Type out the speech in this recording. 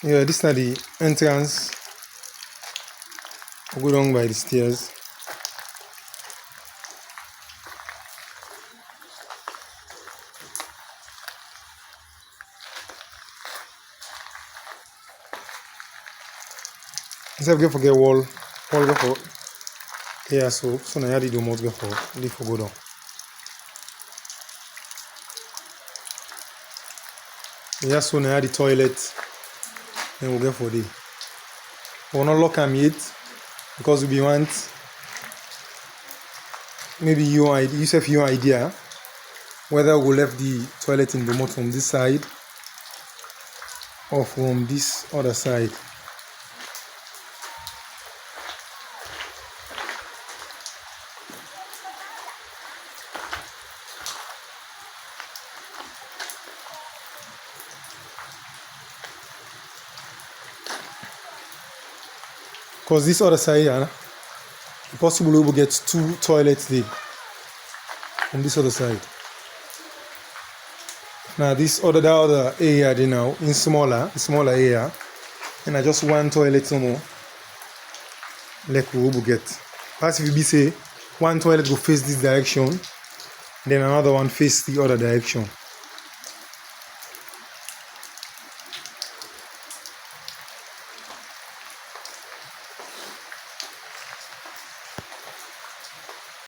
Yeah, this is the entrance. We'll go down by the stairs. Instead of get forget wall go for here so now the must go for leave for go down. Yeah, so now the toilet then we'll get for the. We'll not lock them yet because we want maybe you have your idea whether we'll left the toilet in the mode from this side or from this other side. Because this other side, possible we will get 2 toilets there on this other side. Now this other area there now in smaller area, and I just 1 toilet no more. Like we will get. As if we say 1 toilet go face this direction, then another one face the other direction.